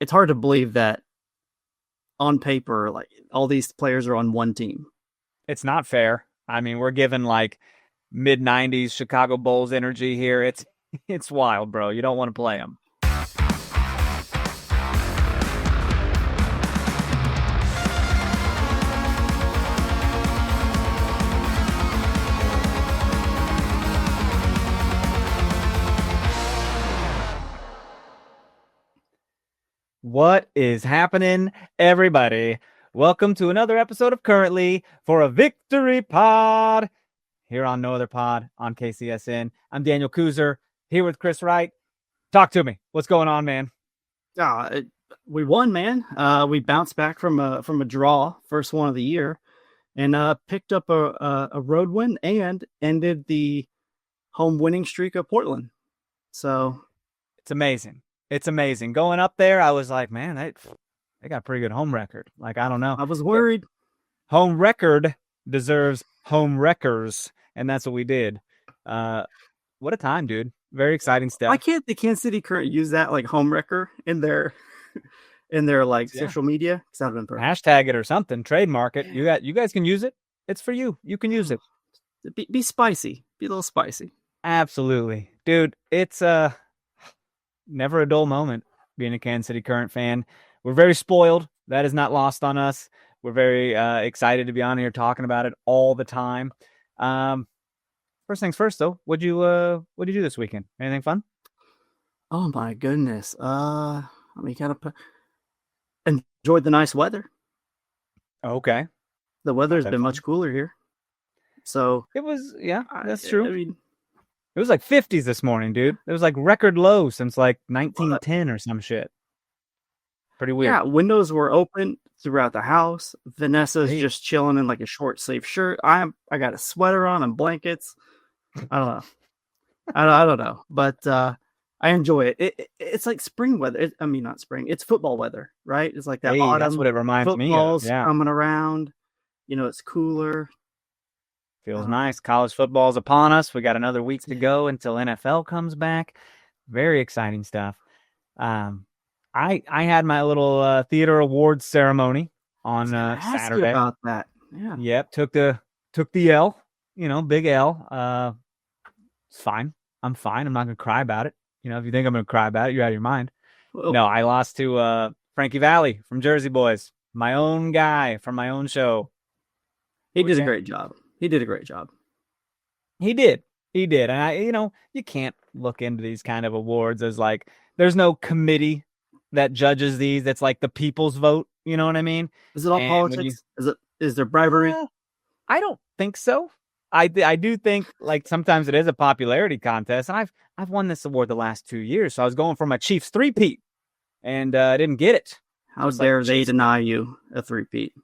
it's hard to believe that on paper, like all these players are on one team. It's not fair. I mean, we're given like mid '90s Chicago Bulls energy here. It's wild, bro. You don't want to play them. What is happening, everybody? Welcome to another episode of Currently for a Victory Pod here on No Other Pod on KCSN. I'm Daniel Kooser here with Chris Wright. Talk to me. What's going on, man? We won, man. We bounced back from a draw, first one of the year, and picked up a road win and ended the home winning streak of Portland. So it's amazing. It's amazing. Going up there, I was like, man, they got a pretty good home record. Like, I don't know. I was worried. Home record deserves home wreckers, and that's what we did. What a time, dude. Very exciting stuff. Why can't the Kansas City Current use that like home wrecker in their like social media? Hashtag it or something. Trademark it. You guys can use it. It's for you. You can use it. Be spicy. Be a little spicy. Absolutely. Dude, it's never a dull moment being a Kansas City Current fan. We're very spoiled. That is not lost on us. We're very excited to be on here talking about it all the time. First things first, though. What'd you do this weekend? Anything fun? Oh my goodness. We kind of enjoyed the nice weather. Okay. The weather's been much cooler here. So it was, that's true. I mean, it was like 50s this morning, dude. It was like record low since like 1910 or some shit. Pretty weird. Yeah, windows were open throughout the house. Vanessa's just chilling in like a short sleeve shirt. I got a sweater on and blankets. I don't know. I don't know, but I enjoy it. It's like spring weather. Not spring. It's football weather, right? It's like that autumn. That's what it reminds me of. Football's coming around. It's cooler. Feels nice. College football's upon us. We got another week to go until NFL comes back. Very exciting stuff. I had my little theater awards ceremony on Saturday. About that, yeah. Yep, took the L. Big L. It's fine. I'm fine. I'm not gonna cry about it. If you think I'm gonna cry about it, you're out of your mind. Whoa. No, I lost to Frankie Valli from Jersey Boys, my own guy from my own show. He did a great job. He did a great job. He did. And you can't look into these kind of awards as like, there's no committee that judges these. That's like the people's vote. You know what I mean? Is it all politics? Is there bribery? I don't think so. I do think like sometimes it is a popularity contest, and I've won this award the last 2 years. So I was going for my Chiefs three-peat, and I didn't get it. How dare they deny you a three-peat?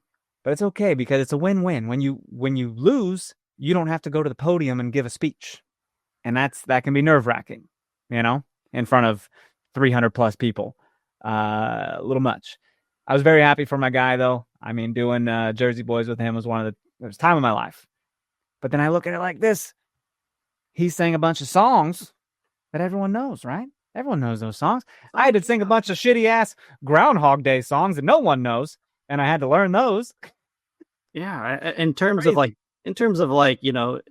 But it's okay because it's a win-win. When you lose, you don't have to go to the podium and give a speech. And that can be nerve-wracking, in front of 300 plus people. A little much. I was very happy for my guy though. I mean, doing Jersey Boys with him was it was time of my life. But then I look at it like this. He sang a bunch of songs that everyone knows, right? Everyone knows those songs. I had to sing a bunch of shitty ass Groundhog Day songs that no one knows. And I had to learn those. Yeah, in terms of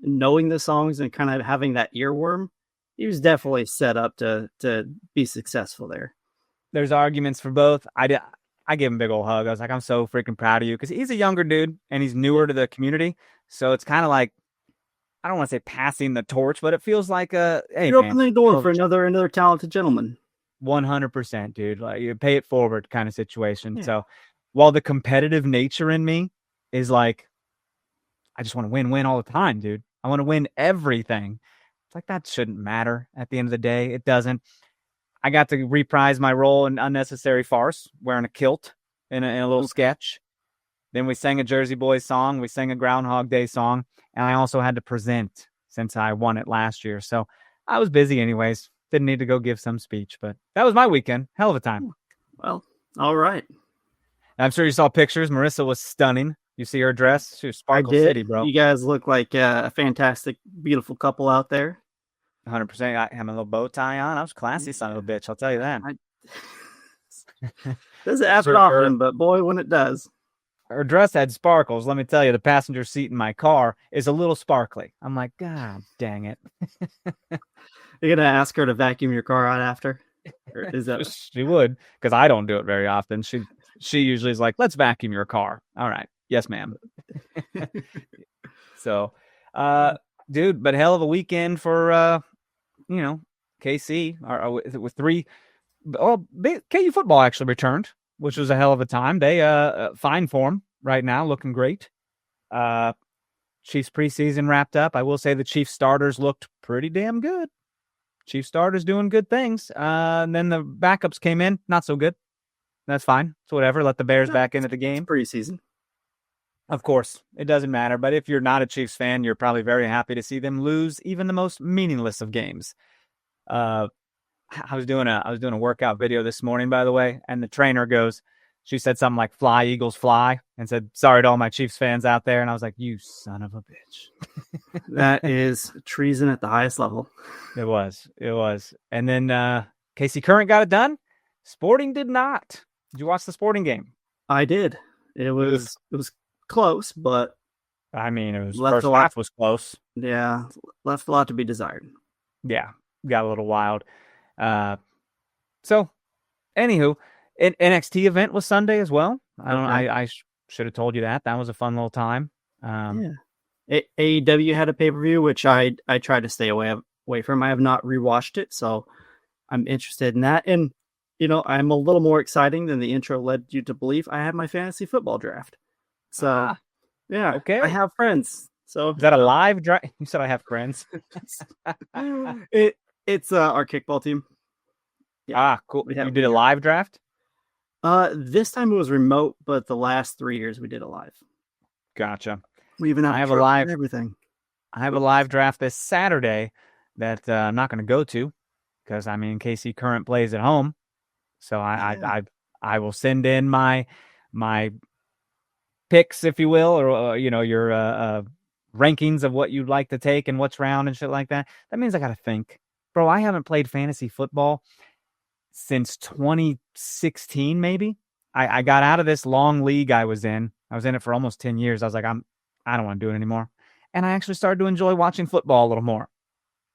knowing the songs and kind of having that earworm, he was definitely set up to be successful there. There's arguments for both. I gave him a big old hug. I was like, I'm so freaking proud of you because he's a younger dude and he's newer to the community. So it's kind of like, I don't want to say passing the torch, but it feels like hey, you're opening the door for another talented gentleman. 100%, dude. Like you pay it forward kind of situation. Yeah. So while the competitive nature in me is like, I just want to win all the time, dude. I want to win everything. It's like that shouldn't matter at the end of the day. It doesn't. I got to reprise my role in Unnecessary Farce, wearing a kilt in a little sketch. Then we sang a Jersey Boys song. We sang a Groundhog Day song. And I also had to present since I won it last year. So I was busy anyways. Didn't need to go give some speech. But that was my weekend. Hell of a time. Well, all right. I'm sure you saw pictures. Marissa was stunning. You see her dress? She was Sparkle City, bro. You guys look like a fantastic, beautiful couple out there. 100%. I had my little bow tie on. I was classy, son of a bitch. I'll tell you that. Doesn't happen often, but boy, when it does. Her dress had sparkles. Let me tell you, the passenger seat in my car is a little sparkly. I'm like, God dang it. You're gonna ask her to vacuum your car out after? Or is that She would, because I don't do it very often. She usually is like, let's vacuum your car. All right. Yes, ma'am. So, dude, but hell of a weekend for KC with three. Oh, KU football actually returned, which was a hell of a time. They fine form right now, looking great. Chiefs preseason wrapped up. I will say the Chiefs starters looked pretty damn good. Chiefs starters doing good things. And then the backups came in, not so good. That's fine. It's whatever. Let the Bears back into the game. Preseason. Of course, it doesn't matter. But if you're not a Chiefs fan, you're probably very happy to see them lose even the most meaningless of games. I was doing a workout video this morning, by the way, and the trainer goes, she said something like "Fly, Eagles, fly," and said, "Sorry to all my Chiefs fans out there." And I was like, "You son of a bitch." That is treason at the highest level. It was. And then Casey Current got it done. Sporting did not. Did you watch the Sporting game? I did. It was close, but I mean, it was first half was close. Yeah, left a lot to be desired. Yeah, got a little wild. So, anywho, an NXT event was Sunday as well. I should have told you that. That was a fun little time. Yeah. AEW had a pay-per-view, which I try to stay away from. I have not rewatched it, so I'm interested in that. And, I'm a little more exciting than the intro led you to believe. I have my fantasy football draft. So, yeah. Okay. I have friends. So is that a live draft? You said I have friends. It's our kickball team. Yeah. Cool. You did a live draft? This time it was remote, but the last 3 years we did a live. Gotcha. We even have everything. I have a live draft this Saturday that I'm not going to go to because KC Current plays at home, so I will send in my picks, if you will, or your rankings of what you'd like to take and what's round and shit like that. That means I got to think, bro. I haven't played fantasy football since 2016, maybe. I got out of this long league I was in. I was in it for almost 10 years. I was like, I don't want to do it anymore. And I actually started to enjoy watching football a little more.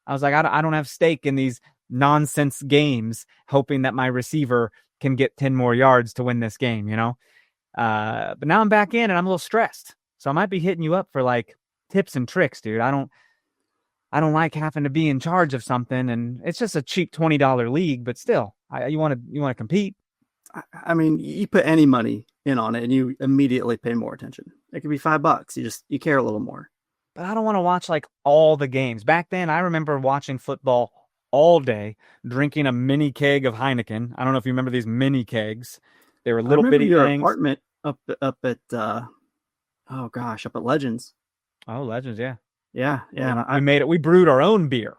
I was like, I don't have stake in these nonsense games, hoping that my receiver can get 10 more yards to win this game, But now I'm back in and I'm a little stressed. So I might be hitting you up for like tips and tricks, dude. I don't like having to be in charge of something, and it's just a cheap $20 league, but still, you want to compete. You put any money in on it and you immediately pay more attention. It could be $5. You care a little more. But I don't want to watch like all the games. Back then, I remember watching football all day, drinking a mini keg of Heineken. I don't know if you remember these mini kegs. They were little bitty your things. Apartment up at Legends. Oh, Legends, yeah. Yeah. I made it. We brewed our own beer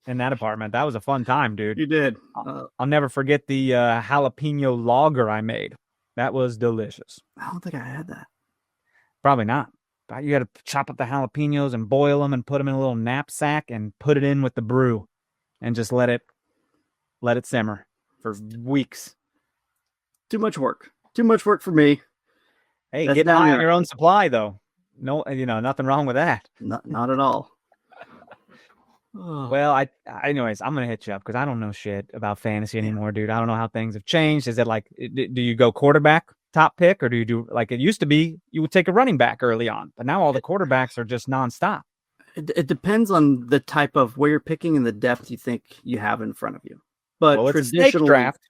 in that apartment. That was a fun time, dude. You did. I'll never forget the jalapeno lager I made. That was delicious. I don't think I had that. Probably not. But you got to chop up the jalapenos and boil them and put them in a little knapsack and put it in with the brew and just let it simmer for weeks. Too much work for me. Hey, get on your own supply though. No, nothing wrong with that. Not at all. Well, anyways, I'm going to hit you up because I don't know shit about fantasy anymore, dude. I don't know how things have changed. Is it like, do you go quarterback top pick, or do you do like it used to be? You would take a running back early on, but now all the quarterbacks are just nonstop. It depends on the type of where you're picking and the depth you think you have in front of you. But it's a snake draft.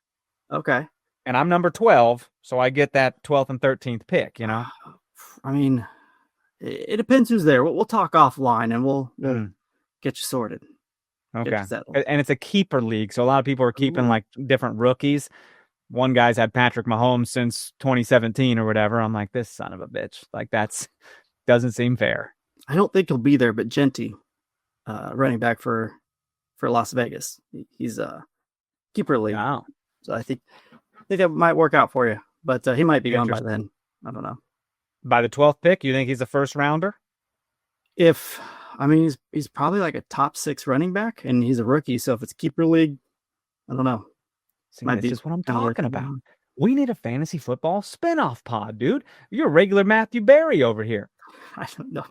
Okay. And I'm number 12, so I get that 12th and 13th pick, It depends who's there. We'll talk offline and we'll get you sorted. Okay. And it's a keeper league, so a lot of people are keeping like different rookies. One guy's had Patrick Mahomes since 2017 or whatever. I'm like, this son of a bitch. Like, that's doesn't seem fair. I don't think he'll be there, but Genty, running back for Las Vegas, he's a keeper league. Wow. So I think that might work out for you, but he might be gone by then. I don't know. By the 12th pick, you think he's a first rounder? He's probably like a top 6 running back, and he's a rookie. So if it's keeper league, I don't know. That's just what I'm talking about. We need a fantasy football spinoff pod, dude. You're a regular Matthew Berry over here. I don't know.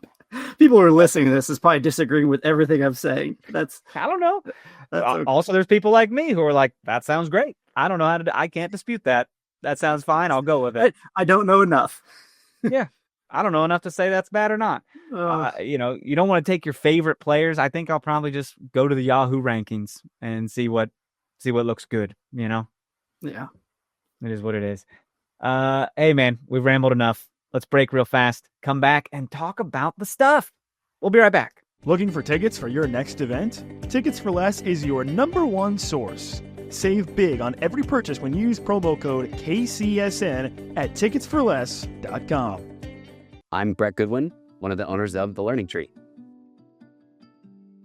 People who are listening to this is probably disagreeing with everything I'm saying. I don't know. Okay. Also, there's people like me who are like, that sounds great. I don't know how to I can't dispute that. That sounds fine. I'll go with it. I don't know enough. Yeah. I don't know enough to say that's bad or not. You don't want to take your favorite players. I think I'll probably just go to the Yahoo rankings and see what looks good, Yeah. It is what it is. Hey, man, we've rambled enough. Let's break real fast, come back, and talk about the stuff. We'll be right back. Looking for tickets for your next event? Tickets for Less is your #1 source. Save big on every purchase when you use promo code KCSN at ticketsforless.com. I'm Brett Goodwin, one of the owners of The Learning Tree.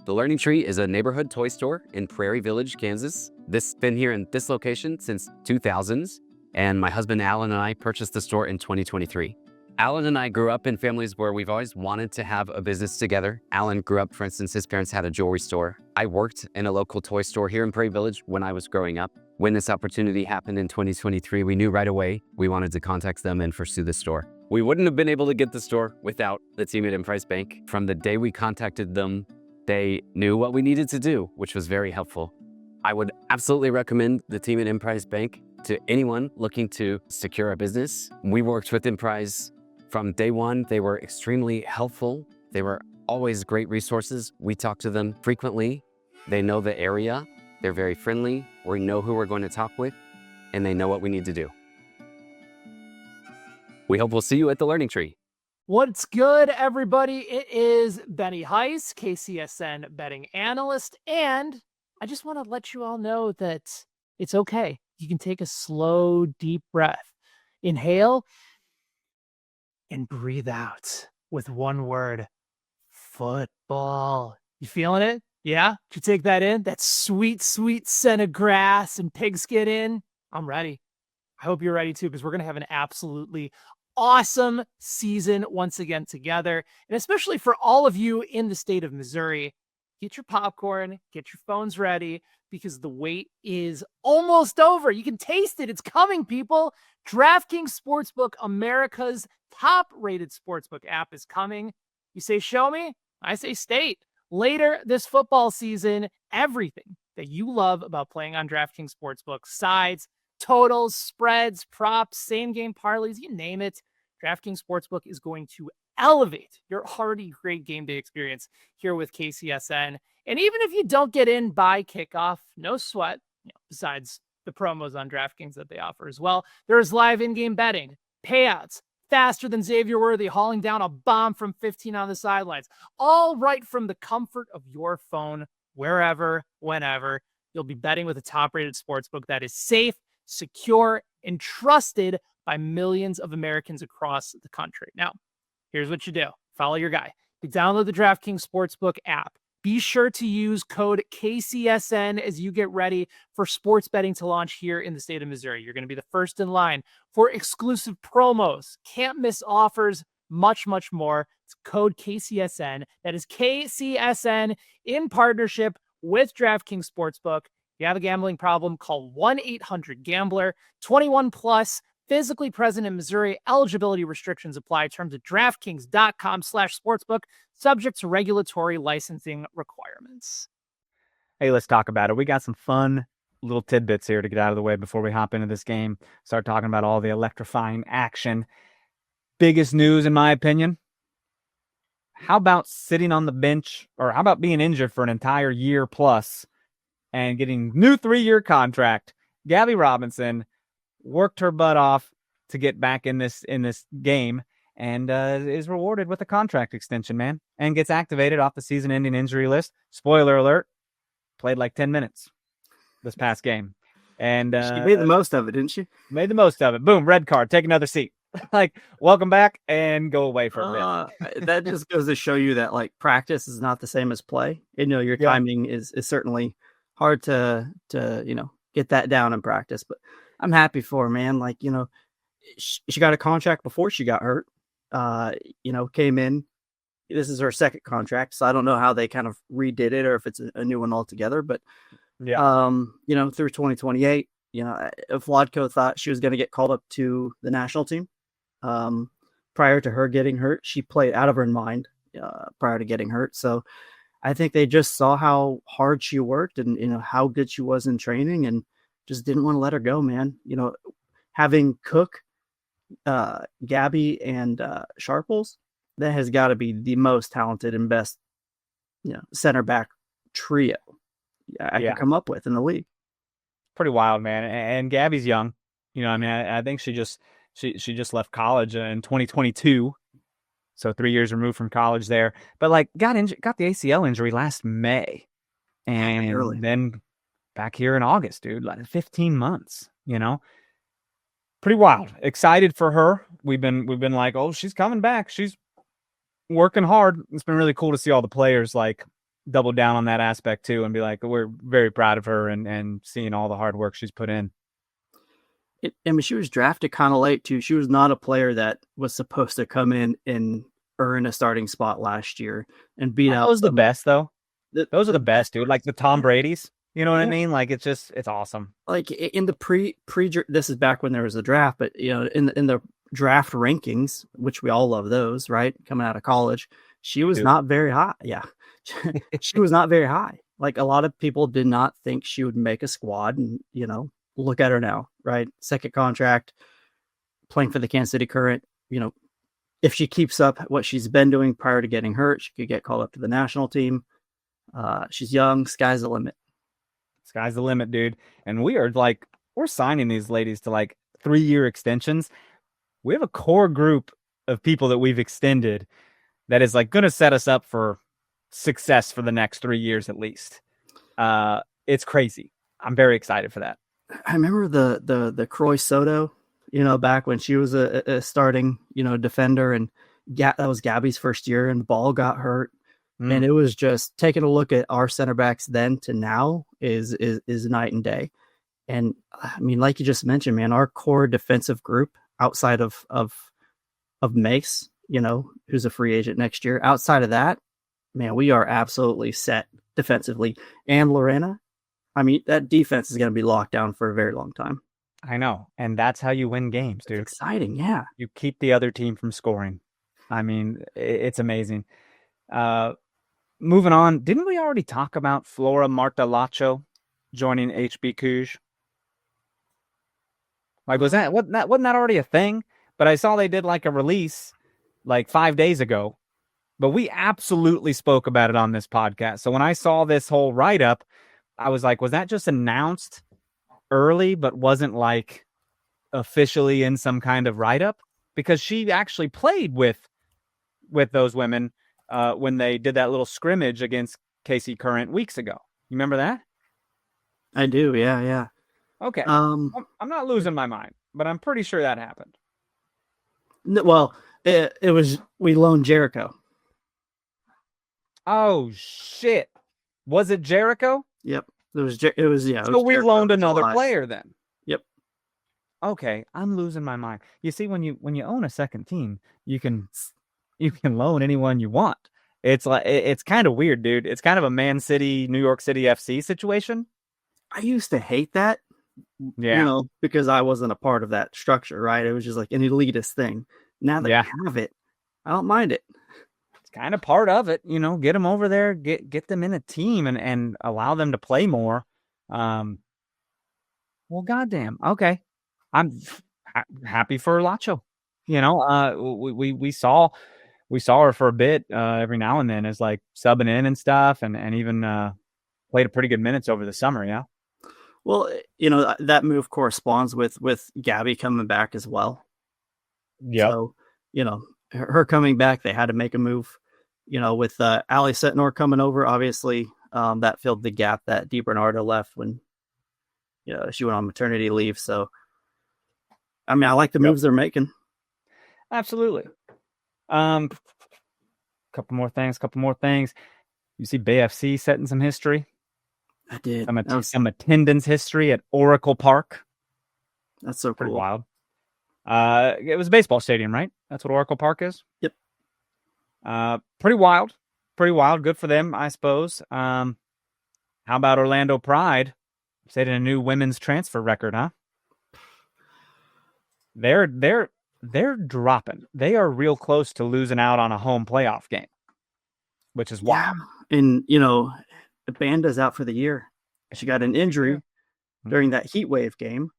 The Learning Tree is a neighborhood toy store in Prairie Village, Kansas. This has been here in this location since 2000s, and my husband Alan and I purchased the store in 2023. Alan and I grew up in families where we've always wanted to have a business together. Alan grew up, for instance, his parents had a jewelry store. I worked in a local toy store here in Prairie Village when I was growing up. When this opportunity happened in 2023, we knew right away we wanted to contact them and pursue the store. We wouldn't have been able to get the store without the team at Emprise Bank. From the day we contacted them, they knew what we needed to do, which was very helpful. I would absolutely recommend the team at Emprise Bank to anyone looking to secure a business. We worked with Emprise from day one. They were extremely helpful. They were always great resources. We talk to them frequently. They know the area. They're very friendly. We know who we're going to talk with, and they know what we need to do. We hope we'll see you at the Learning Tree. What's good, everybody? It is Benny Heiss, KCSN betting analyst, and I just want to let you all know that it's okay. You can take a slow, deep breath. Inhale and breathe out with one word: football. You feeling it? Yeah? Did you take that in? That sweet, sweet scent of grass and pigskin in? I'm ready. I hope you're ready too, because we're going to have an absolutely awesome season once again together. And especially for all of you in the state of Missouri, get your popcorn, get your phones ready, because the wait is almost over. You can taste it. It's coming, people. DraftKings Sportsbook, America's top-rated sportsbook app, is coming. You say, show me? I say state. Later this football season, everything that you love about playing on DraftKings Sportsbook, sides, totals, spreads, props, same-game parlays, you name it, DraftKings Sportsbook is going to elevate your already great game day experience here with KCSN. And even if you don't get in by kickoff, no sweat, besides the promos on DraftKings that they offer as well, there's live in-game betting, payouts, faster than Xavier Worthy hauling down a bomb from 15 on the sidelines, all right from the comfort of your phone, wherever, whenever. You'll be betting with a top-rated sportsbook that is safe, secure, and trusted by millions of Americans across the country. Now, here's what you do. Follow your guy. You download the DraftKings Sportsbook app. Be sure to use code KCSN as you get ready for sports betting to launch here in the state of Missouri. You're going to be the first in line for exclusive promos, can't miss offers, much, much more. It's code KCSN. That is KCSN in partnership with DraftKings Sportsbook. If you have a gambling problem, call 1-800-GAMBLER. 21 plus, physically present in Missouri. Eligibility restrictions apply. Terms at DraftKings.com/sportsbook. Subject to regulatory licensing requirements. Hey, let's talk about it. We got some fun little tidbits here to get out of the way before we hop into this game. Start talking about all the electrifying action. Biggest news, in my opinion. How about sitting on the bench, or how about being injured for an entire year plus and getting new 3-year contract? Gabby Robinson worked her butt off to get back in this game, and is rewarded with a contract extension, man, and gets activated off the season-ending injury list. Spoiler alert, played like 10 minutes this past game. And she made the most of it, didn't she? Made the most of it. Boom, red card, take another seat. Like, welcome back, and go away for a bit. That just goes to show you that, like, practice is not the same as play. Your timing is certainly hard to get that down in practice. But I'm happy for her, man. Like, she got a contract before she got hurt. Came in. This is her second contract, so I don't know how they kind of redid it or if it's a new one altogether. But through 2028, Vladko thought she was going to get called up to the national team. Prior to her getting hurt, she played out of her mind prior to getting hurt. So I think they just saw how hard she worked and how good she was in training, and just didn't want to let her go, man. Having Cook, Gabby, and Sharples, that has got to be the most talented and best center back trio I can come up with in the league. Pretty wild, man. And Gabby's young. I think she just left college in 2022. So 3 years removed from college there. But got the ACL injury last May. And then back here in August, dude. 15 months, Pretty wild. Excited for her. We've been like, oh, she's coming back. She's working hard. It's been really cool to see all the players double down on that aspect too, and be like, we're very proud of her and seeing all the hard work she's put in. She was drafted kind of late too. She was not a player that was supposed to come in and earn a starting spot last year and beat out. Those are the best though. Those are the best, dude. Like the Tom Brady's. You know what I mean? It's awesome. In the pre, this is back when there was a draft, but in the draft rankings, which we all love those, right? Coming out of college, she was not very high. Yeah. She was not very high. A lot of people did not think she would make a squad, and look at her now, right? Second contract, playing for the Kansas City Current. If she keeps up what she's been doing prior to getting hurt, she could get called up to the national team. She's young. Sky's the limit. Sky's the limit, dude. And we're signing these ladies to 3-year extensions. We have a core group of people that we've extended that is going to set us up for success for the next 3 years at least. It's crazy. I'm very excited for that. I remember the Croy Soto, back when she was a starting, defender, and that was Gabby's first year, and the ball got hurt. And it was just taking a look at our center backs then to now is night and day. And I mean, like you just mentioned, man, our core defensive group outside of Mace, who's a free agent next year, outside of that, man, we are absolutely set defensively. And Lorena, I mean, that defense is going to be locked down for a very long time. I know. And that's how you win games, dude. It's exciting. Yeah. You keep the other team from scoring. I mean, it's amazing. Moving on. Didn't we already talk about Flora Martelacho joining HB Couge? Wasn't that already a thing? But I saw they did a release 5 days ago. But we absolutely spoke about it on this podcast. So when I saw this whole write-up, I was like, was that just announced early, but wasn't officially in some kind of write-up? Because she actually played with those women when they did that little scrimmage against KC Current weeks ago. You remember that? I do. Yeah. Okay. I'm not losing my mind, but I'm pretty sure that happened. Well, it was, we loaned Jericho. Oh shit! Was it Jericho? Yep, it was. So we loaned another player then. Yep. Okay, I'm losing my mind. You see, when you own a second team, you can loan anyone you want. It's kind of weird, dude. It's kind of a Man City, New York City FC situation. I used to hate that. Yeah. Because I wasn't a part of that structure, right? It was just an elitist thing. Now that I have it, I don't mind it. Kind of part of it, get them over there, get them in a team and allow them to play more. Well, goddamn. Okay. I'm happy for Lacho. We saw her for a bit, every now and then as subbing in and stuff and even, played a pretty good minutes over the summer. Yeah. Well, that move corresponds with Gabby coming back as well. Yeah. So, her coming back, they had to make a move. With Ali Setnor coming over, obviously, that filled the gap that DiBernardo left when she went on maternity leave. So, I mean, I like the moves they're making. Absolutely. Couple more things. You see BFC setting some history. I did. Some attendance history at Oracle Park. That's so pretty cool. Wild. It was a baseball stadium, right? That's what Oracle Park is? Yep. Pretty wild. Good for them, I suppose. How about Orlando Pride Setting a new women's transfer record, huh? They're dropping. They are real close to losing out on a home playoff game, which is wild. And Banda's out for the year. She got an injury during that heat wave game.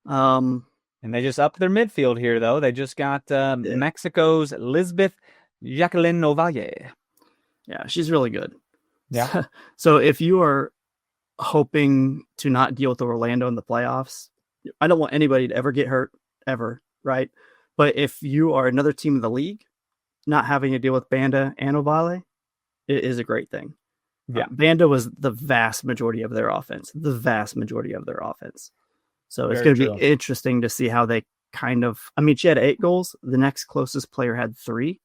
And they just upped their midfield here, though. They just got Mexico's Lisbeth Jacqueline Ovalle. Yeah, she's really good. Yeah. So if you are hoping to not deal with Orlando in the playoffs, I don't want anybody to ever get hurt, ever, right? But if you are another team in the league, not having to deal with Banda and Ovalle, it is a great thing. Yeah. Banda was the vast majority of their offense. So it's going to be interesting to see how they she had 8 goals. The next closest player had 3,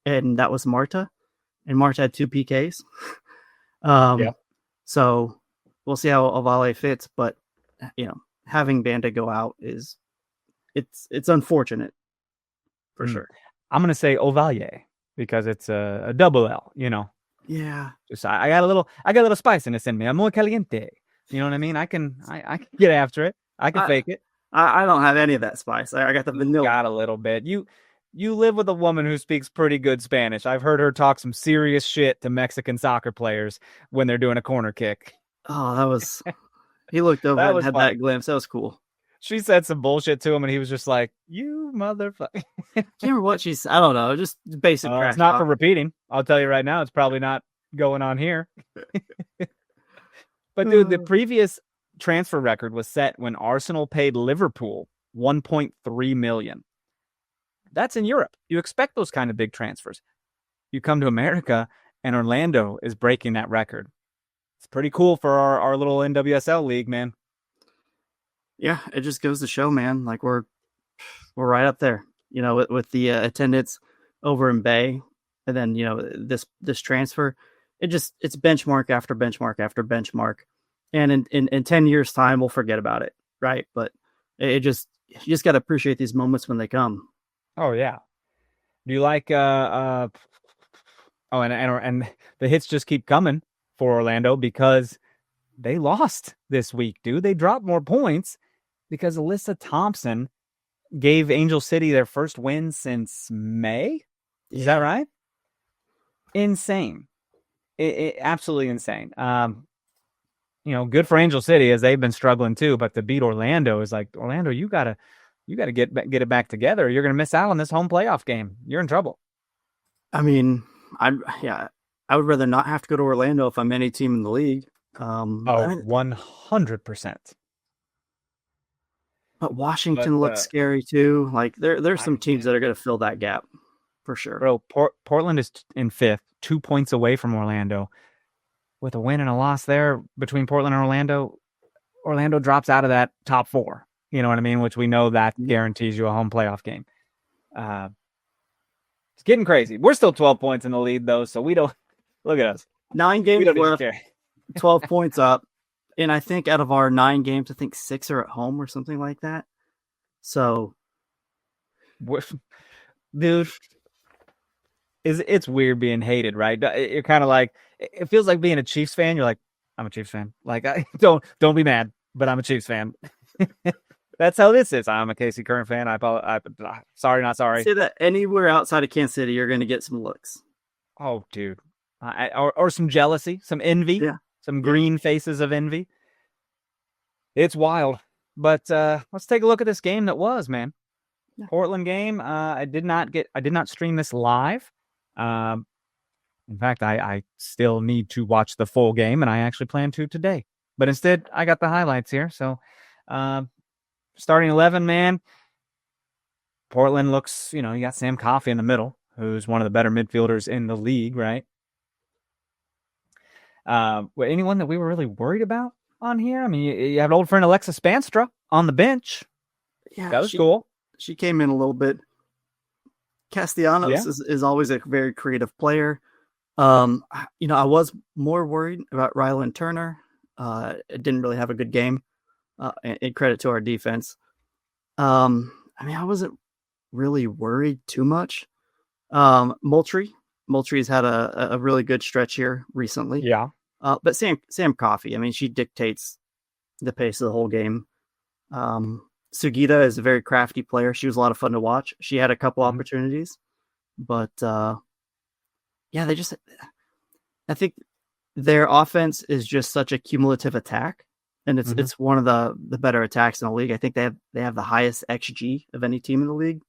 and that was Marta. And Marta had 2 PKs. So we'll see how Ovalle fits, but having Banda go out it's unfortunate for sure. I'm gonna say Ovalle because it's a double L, Yeah. Just I got a little spiciness in me. I'm muy caliente. You know what I mean? I can get after it. I can fake it. I don't have any of that spice. I got the vanilla. Got a little bit. You live with a woman who speaks pretty good Spanish. I've heard her talk some serious shit to Mexican soccer players when they're doing a corner kick. Oh, that was. He looked over and had that glimpse. That was cool. She said some bullshit to him, and he was just like, "You motherfucker." Can't remember what she's. I don't know. Just basic. It's not for repeating. I'll tell you right now, it's probably not going on here. But dude, the previous transfer record was set when Arsenal paid Liverpool $1.3 million. That's in Europe. You expect those kind of big transfers. You come to America, and Orlando is breaking that record. It's pretty cool for our little NWSL league, man. Yeah, it just goes to show, man. Like we're right up there, with the attendance over in Bay, and then this transfer. It's benchmark after benchmark after benchmark, and in 10 years' time we'll forget about it, right? But you just got to appreciate these moments when they come. Oh yeah. Do you like and the hits just keep coming for Orlando because they lost this week, dude. They dropped more points because Alyssa Thompson gave Angel City their first win since May. Is that right? Insane. It absolutely insane. Good for Angel City as they've been struggling too, but to beat Orlando is like, Orlando, you gotta get it back together. You're gonna miss out on this home playoff game. You're in trouble. I mean, I would rather not have to go to Orlando if I'm any team in the league. 100%. But Washington looks scary too. Like there's some teams that are going to fill that gap for sure. Bro, Portland is in 5th, 2 points away from Orlando. With a win and a loss there between Portland and Orlando drops out of that top 4. You know what I mean? Which we know that guarantees you a home playoff game. It's getting crazy. We're still 12 points in the lead though, so we don't look at us. 9 games left, 12 points up. And I think out of our 9 games, I think 6 are at home or something like that. So, dude, it's weird being hated, right? You're kind of like, it feels like being a Chiefs fan. You're like, I'm a Chiefs fan. Like, don't be mad, but I'm a Chiefs fan. That's how this is. I'm a KC Current fan. Sorry, not sorry. Say that anywhere outside of Kansas City, you're going to get some looks. Oh, dude, or some jealousy, some envy. Yeah. Some green faces of envy. It's wild. But let's take a look at this game that was, man. Yeah. Portland game. I did not stream this live. In fact, I still need to watch the full game, and I actually plan to today. But instead, I got the highlights here. So starting 11, man. Portland looks, you got Sam Coffey in the middle, who's one of the better midfielders in the league, right? Anyone that we were really worried about on here? I mean, you have old friend Alexa Spanstra on the bench. Yeah, that was cool. She came in a little bit. Castellanos is always a very creative player. I was more worried about Rylan Turner. It didn't really have a good game. And credit to our defense. I wasn't really worried too much. Moultrie's had a really good stretch here recently. Yeah. But Sam Coffey, she dictates the pace of the whole game. Sugita is a very crafty player. She was a lot of fun to watch. She had a couple opportunities, but yeah, I think their offense is just such a cumulative attack, and it's one of the better attacks in the league. I think they have the highest XG of any team in the league,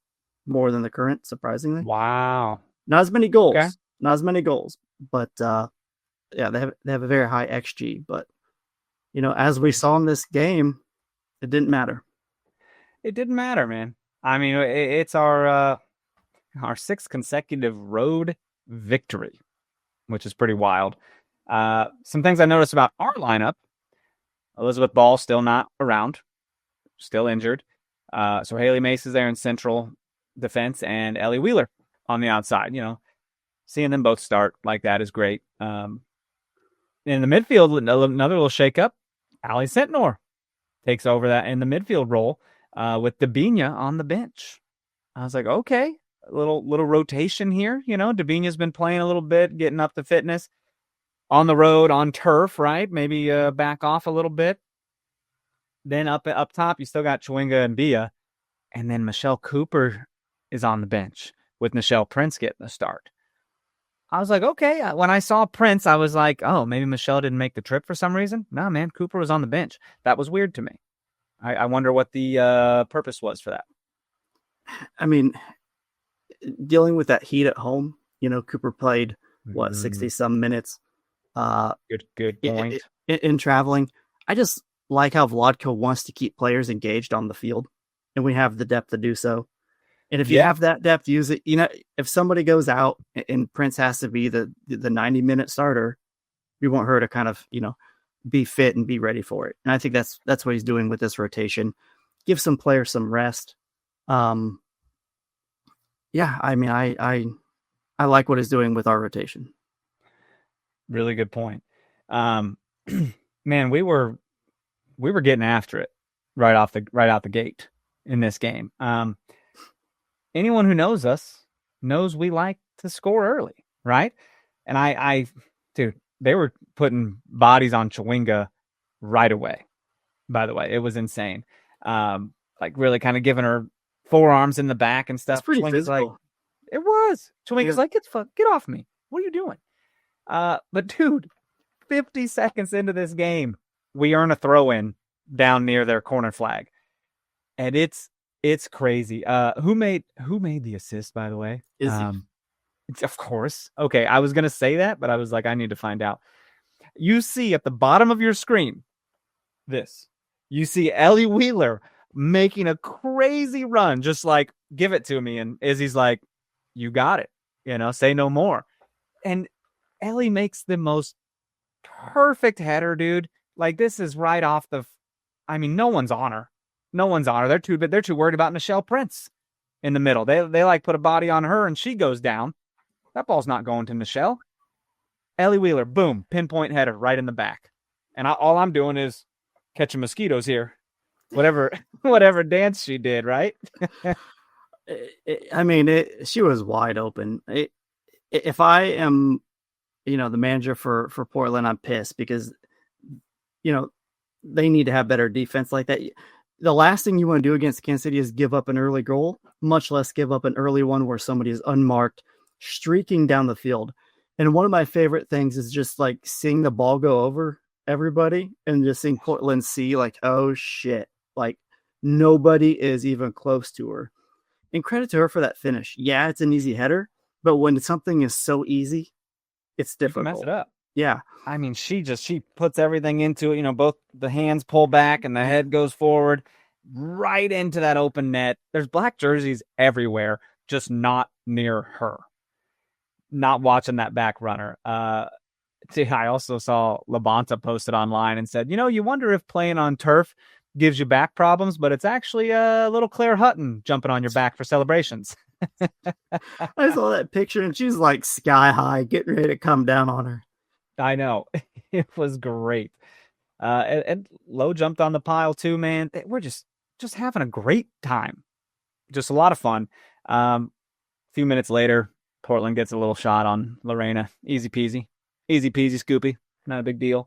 more than the current, surprisingly. Wow. Not as many goals. Okay. Not as many goals, but yeah, they have a very high XG. But as we saw in this game, it didn't matter. It didn't matter, man. I mean, it's our 6th consecutive road victory, which is pretty wild. Some things I noticed about our lineup: Elizabeth Ball still not around, still injured. So Haley Mace is there in central defense, and Ellie Wheeler on the outside. Seeing them both start like that is great. In the midfield, another little shakeup. Allie Sentnor takes over that in the midfield role with Dabinia on the bench. I was like, okay, a little rotation here. Dabinia's been playing a little bit, getting up to fitness on the road, on turf, right? Maybe back off a little bit. Then up top, you still got Chewinga and Bia. And then Michelle Cooper is on the bench with Nichelle Prince getting the start. I was like, okay. When I saw Prince, I was like, oh, maybe Michelle didn't make the trip for some reason. No, man, Cooper was on the bench. That was weird to me. I wonder what the purpose was for that. I mean, dealing with that heat at home, Cooper played, 60-some minutes. Good point. In traveling. I just like how Vlodka wants to keep players engaged on the field, and we have the depth to do so. And if you have that depth, use it. If somebody goes out and Prince has to be the 90-minute starter, we want her to kind of, be fit and be ready for it. And I think that's what he's doing with this rotation. Give some players some rest. Yeah, I mean, I like what he's doing with our rotation. Really good point. Man, we were getting after it right out the gate in this game. Anyone who knows us knows we like to score early, right? And dude, they were putting bodies on Chewinga right away. By the way, it was insane. Like really kind of giving her forearms in the back and stuff. It's pretty Chewinga's physical. like, it was. Chewinga's like, get off me. What are you doing? But dude, 50 seconds into this game, we earn a throw-in down near their corner flag. And it's crazy. Who made the assist, by the way? Of course. Okay, I was gonna say that, but I was like, I need to find out. You see at the bottom of your screen, you see Ellie Wheeler making a crazy run, just like, give it to me. And Izzy's like, you got it. Say no more. And Ellie makes the most perfect header, dude. Like, this is right off no one's on her. No one's on her. They're too worried about Nichelle Prince in the middle. They like put a body on her and she goes down. That ball's not going to Nichelle. Ellie Wheeler, boom, pinpoint header right in the back. And all I'm doing is catching mosquitoes here. Whatever dance she did, right? She was wide open. If I am, the manager for Portland, I'm pissed because, they need to have better defense like that. The last thing you want to do against Kansas City is give up an early goal, much less give up an early one where somebody is unmarked, streaking down the field. And one of my favorite things is just like seeing the ball go over everybody and just seeing Portland see like, oh shit, like nobody is even close to her. And credit to her for that finish. Yeah, it's an easy header, but when something is so easy, it's difficult. You can mess it up. Yeah. I mean, she puts everything into it. Both the hands pull back and the head goes forward right into that open net. There's black jerseys everywhere, just not near her. Not watching that back runner. I also saw Labonta posted online and said, you wonder if playing on turf gives you back problems, but it's actually a little Claire Hutton jumping on your back for celebrations. I saw that picture and she's like sky high, getting ready to come down on her. I know. It was great. And Lowe jumped on the pile too, man. We're just having a great time. Just a lot of fun. A few minutes later, Portland gets a little shot on Lorena. Easy peasy. Easy peasy, Scoopy. Not a big deal.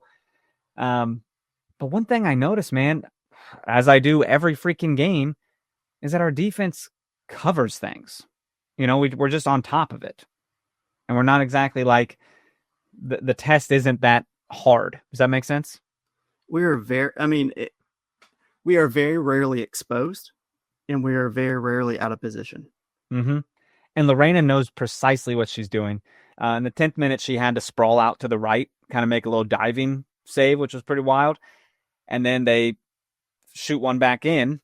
But one thing I noticed, man, as I do every freaking game, is that our defense covers things. We're just on top of it. And we're not exactly like the test isn't that hard. Does that make sense? We are we are very rarely exposed, and we are very rarely out of position. Mm-hmm. And Lorena knows precisely what she's doing. In the 10th minute, she had to sprawl out to the right, kind of make a little diving save, which was pretty wild. And then they shoot one back in,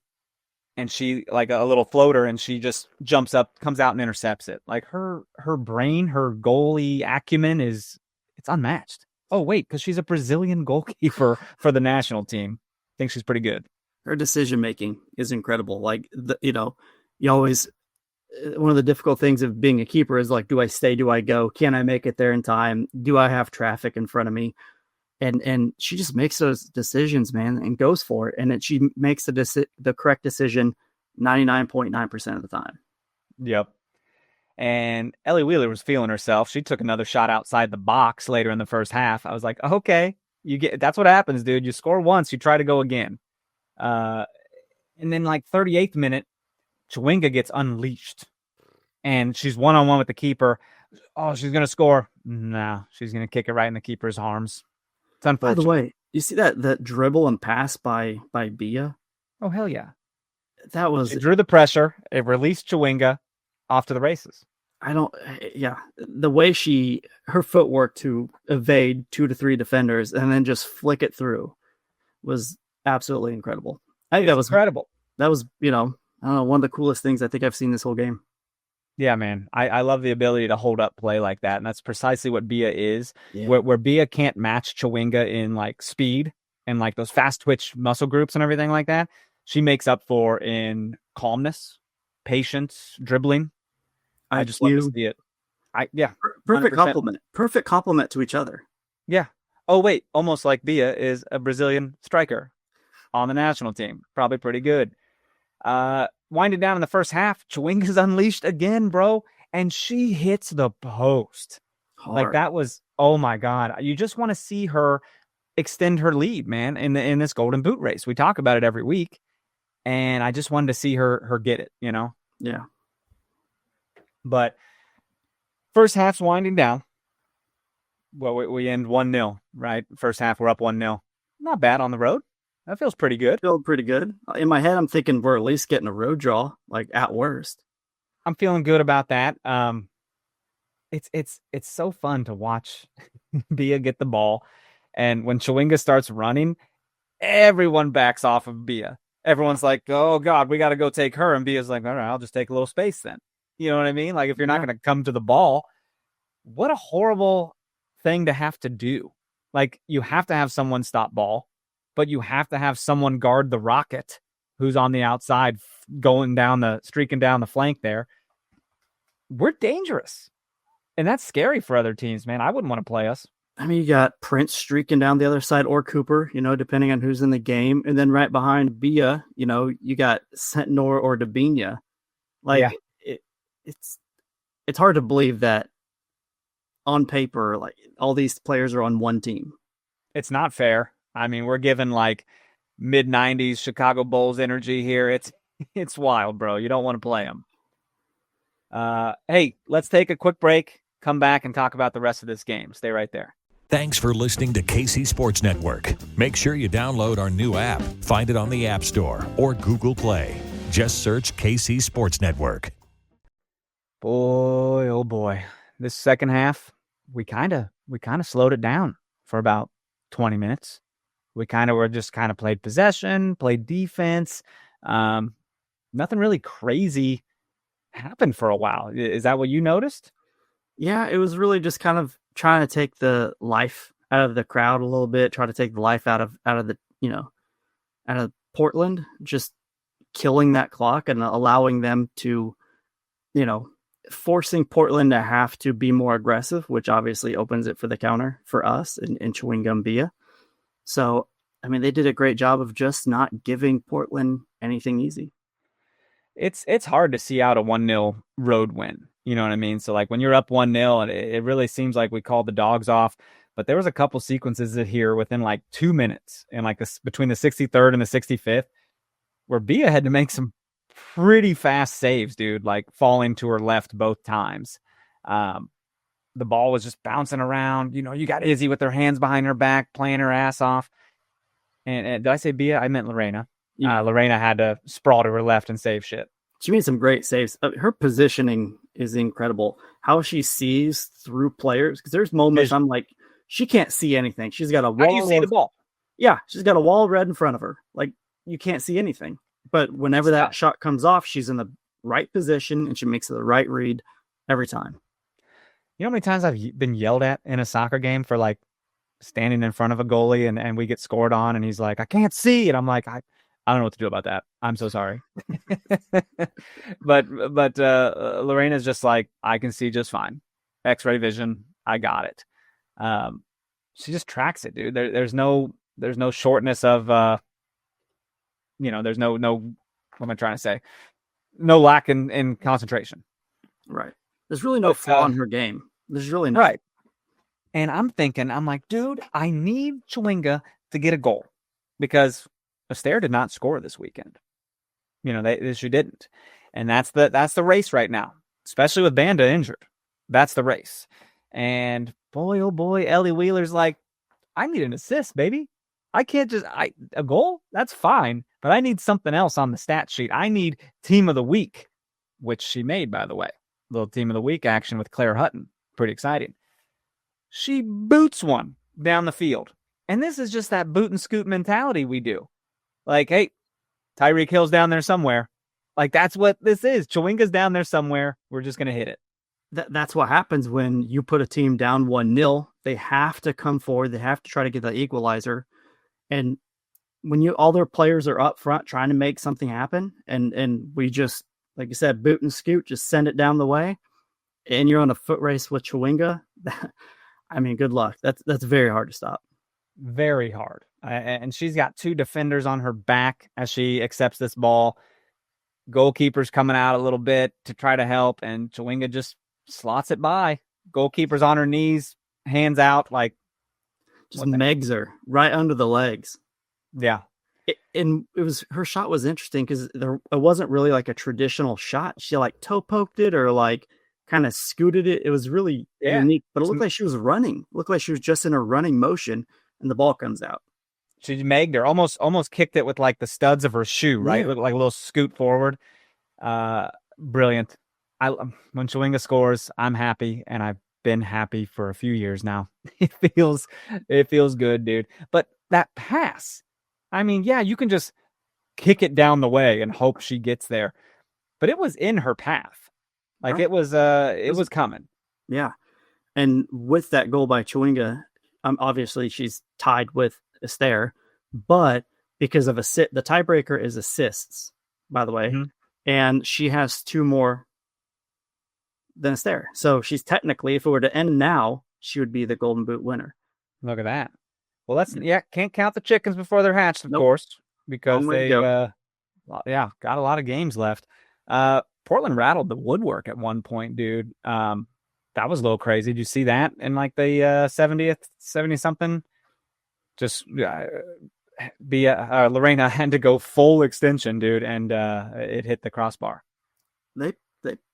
and she, like a little floater, and she just jumps up, comes out and intercepts it. Like her brain, her goalie acumen it's unmatched. Oh, wait, because she's a Brazilian goalkeeper for the national team. I think she's pretty good. Her decision-making is incredible. Like, you always, one of the difficult things of being a keeper is like, do I stay? Do I go? Can I make it there in time? Do I have traffic in front of me? And she just makes those decisions, man, and goes for it. And she makes the correct decision 99.9% of the time. Yep. And Ellie Wheeler was feeling herself. She took another shot outside the box later in the first half. I was like, okay, that's what happens, dude. You score once, you try to go again. And then like 38th minute, Chawinga gets unleashed. And she's one-on-one with the keeper. Oh, she's going to score. No, she's going to kick it right in the keeper's arms. It's unfortunate. By the way, you see that dribble and pass by Bia? Oh, hell yeah. That was... It drew the pressure. It released Chawinga off to the races. The way her footwork to evade 2 to 3 defenders and then just flick it through was absolutely incredible. I think that was incredible. That was, I don't know, one of the coolest things I think I've seen this whole game. Yeah, man. I love the ability to hold up play like that. And that's precisely what Bia is. Yeah. Where Bia can't match Chawinga in like speed and like those fast twitch muscle groups and everything like that, she makes up for in calmness, patience, dribbling. I just love to see it. Perfect 100%. Compliment. Perfect compliment to each other. Yeah. Oh, wait. Almost like Bia is a Brazilian striker on the national team. Probably pretty good. Winding down in the first half, Chawinga's unleashed again, bro. And she hits the post. Hard. Like that was, oh my God. You just want to see her extend her lead, man, in this Golden Boot race. We talk about it every week. And I just wanted to see her get it, Yeah. But first half's winding down. Well, we end 1-0, right? First half, we're up 1-0. Not bad on the road. That feels pretty good. Feels pretty good. In my head, I'm thinking we're at least getting a road draw, like at worst. I'm feeling good about that. It's so fun to watch Bia get the ball. And when Chawinga starts running, everyone backs off of Bia. Everyone's like, oh, God, we got to go take her. And Bia's like, all right, I'll just take a little space then. You know what I mean? Like, if you're not going to come to the ball, what a horrible thing to have to do. Like, you have to have someone stop ball, but you have to have someone guard the rocket who's on the outside streaking down the flank there. We're dangerous. And that's scary for other teams, man. I wouldn't want to play us. I mean, you got Prince streaking down the other side or Cooper, depending on who's in the game. And then right behind Bia, you got Sentinor or Dabinia. Like, yeah. It's hard to believe that on paper, like all these players are on one team. It's not fair. I mean, we're given like mid-90s Chicago Bulls energy here. It's wild, bro. You don't want to play them. Hey, let's take a quick break, come back and talk about the rest of this game. Stay right there. Thanks for listening to KC Sports Network. Make sure you download our new app. Find it on the App Store or Google Play. Just search KC Sports Network. Boy, oh boy. This second half, we kind of slowed it down for about 20 minutes. We just played possession, played defense. Nothing really crazy happened for a while. Is that what you noticed? Yeah, it was really just kind of trying to take the life out of the crowd a little bit, try to take the life out of the, out of Portland, just killing that clock and allowing them to, forcing Portland to have to be more aggressive, which obviously opens it for the counter for us in Chawinga and Bia. So, I mean, they did a great job of just not giving Portland anything easy. It's hard to see out a 1-0 road win. You know what I mean? So, like, when you're up 1-0, and it really seems like we called the dogs off But there was a couple sequences here within like 2 minutes and like between the 63rd and the 65th where Bia had to make some pretty fast saves, dude, like falling to her left both times. The ball was just bouncing around. You got Izzy with her hands behind her back, playing her ass off. And did I say Bia? I meant Lorena. Yeah. Lorena had to sprawl to her left and save shit. She made some great saves. Her positioning is incredible. How she sees through players. Because there's moments I'm like, she can't see anything. She's got a wall. How do you see the ball? Yeah, she's got a wall red in front of her. Like, you can't see anything. But whenever that shot comes off, she's in the right position and she makes the right read every time. You know how many times I've been yelled at in a soccer game for like standing in front of a goalie and we get scored on and he's like, I can't see. And I'm like, I don't know what to do about that. I'm so sorry. but Lorena's just like, I can see just fine. X-ray vision. I got it. She just tracks it, dude. There's no shortness of, there's no, what am I trying to say? No lack in concentration. Right. There's really no flaw in her game. There's really no. Right. And I'm like, dude, I need Chwinga to get a goal because Astaire did not score this weekend. She didn't. And that's the race right now, especially with Banda injured. That's the race. And boy, oh boy, Ellie Wheeler's like, I need an assist, baby. I can't a goal? That's fine. But I need something else on the stat sheet. I need team of the week, which she made, by the way. Little team of the week action with Claire Hutton. Pretty exciting. She boots one down the field. And this is just that boot and scoot mentality we do. Like, hey, Tyreek Hill's down there somewhere. Like, that's what this is. Chwinga's down there somewhere. We're just going to hit it. That's what happens when you put a team down 1-0. They have to come forward. They have to try to get the equalizer. And when all their players are up front trying to make something happen, and we just, like you said, boot and scoot, just send it down the way, and you're on a foot race with Chwinga, I mean, good luck. That's very hard to stop. Very hard. And she's got two defenders on her back as she accepts this ball. Goalkeeper's coming out a little bit to try to help, and Chwinga just slots it by. Goalkeeper's on her knees, hands out, like just megs her right under the legs. Yeah. Her shot was interesting because it wasn't really like a traditional shot. She like toe poked it or like kind of scooted it. It was really unique, but it looked like she was running. It looked like she was just in a running motion, and the ball comes out. She megged her, almost kicked it with like the studs of her shoe, right? Yeah. It looked like a little scoot forward. Brilliant. When Chwinga scores, I'm happy, and I've been happy for a few years now. It feels good, dude. But that pass, I mean, yeah, you can just kick it down the way and hope she gets there, but it was in her path. Like it was coming. Yeah. And with that goal by Chwinga, obviously she's tied with Astaire, but because of the tiebreaker is assists, by the way, mm-hmm. and she has two more than Astaire. So she's technically, if it were to end now, she would be the Golden Boot winner. Look at that. Well, can't count the chickens before they're hatched, of course, because they got a lot of games left. Portland rattled the woodwork at one point, dude. That was a little crazy. Did you see that in like the 70 something? Just Lorena had to go full extension, dude, and it hit the crossbar. They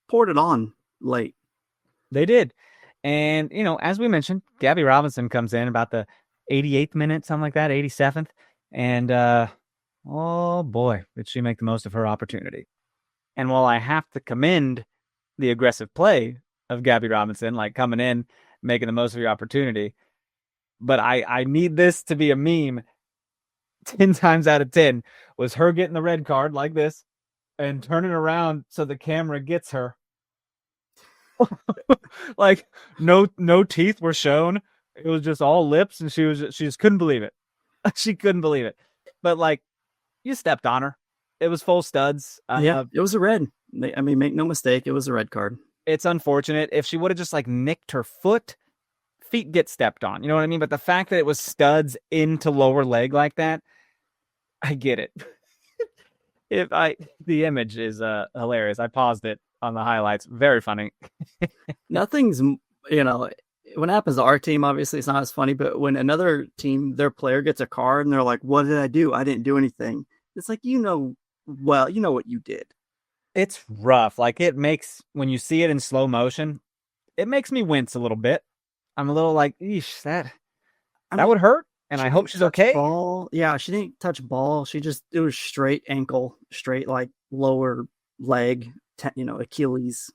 poured it on late. They did. And, as we mentioned, Gabby Robinson comes in about the 88th minute, something like that, 87th. And, oh boy, did she make the most of her opportunity. And while I have to commend the aggressive play of Gabby Robinson, like coming in, making the most of your opportunity, but I need this to be a meme 10 times out of 10 was her getting the red card like this and turning around so the camera gets her. Like no teeth were shown. It was just all lips, and she just couldn't believe it. She couldn't believe it. But like, you stepped on her. It was full studs. It was a red. I mean, make no mistake, it was a red card. It's unfortunate. If she would have just like nicked her foot, feet get stepped on. You know what I mean? But the fact that it was studs into lower leg like that, I get it. The image is hilarious. I paused it on the highlights. Very funny. Nothing's, when it happens to our team, obviously it's not as funny, but when another team, their player gets a card and they're like, what did I do? I didn't do anything. It's like, you know what you did. It's rough. Like, it makes, when you see it in slow motion, it makes me wince a little bit. I'm a little like, eesh, that would hurt. And I hope she's okay. Ball. Yeah, she didn't touch ball. It was straight ankle, straight like lower leg, Achilles.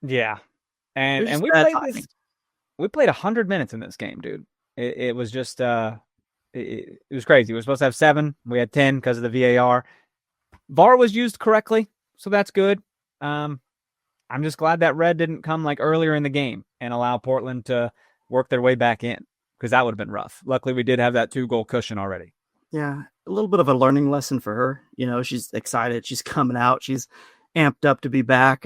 Yeah. And we played 100 minutes in this game, dude. It was just it was crazy. We were supposed to have 7. We had 10 because of the VAR. VAR was used correctly, so that's good. I'm just glad that red didn't come like earlier in the game and allow Portland to work their way back in, because that would have been rough. Luckily, we did have that 2-goal cushion already. Yeah, a little bit of a learning lesson for her. She's excited. She's coming out. She's amped up to be back.